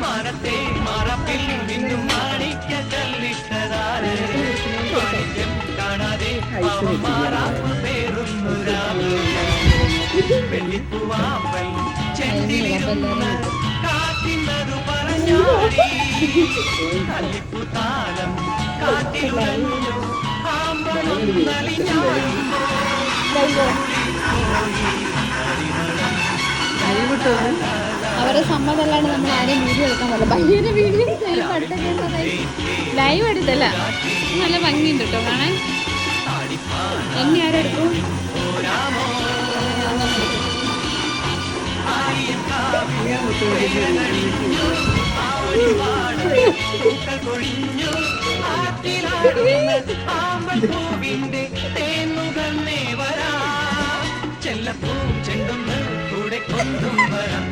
മാനത്തെ മറപ്പിൽ നിന്നും മാണിക്ക കല്ലിട്ടതാര് മാണിക്യം കാണാതെ അവൻ മാറാപ്പ് പേറുന്നു വെള്ളിപ്പൂവാമ്പൽ ചെന്തിലിരുന്ന് കാത്തിനതു പറഞ്ഞാടി കല്ലിപ്പു താളം കാറ്റിലുടഞ്ഞു ആമ്പലും നലിഞ്ഞാടുമ്പോ അവരുടെ സമ്മതമല്ലാണ്ട് നമ്മൾ ആരെയും വീഡിയോ എടുക്കാൻ പറ്റില്ല. ഭയങ്കര വീഡിയോ ലൈവ് എടുത്തല്ല, നല്ല ഭംഗിയുണ്ട് കേട്ടോ കാണാൻ. എന്നെ ആരെടുക്കും? ചെല്ലപ്പൂ ചെണ്ടും കൂടെ കൊണ്ടും വരാം.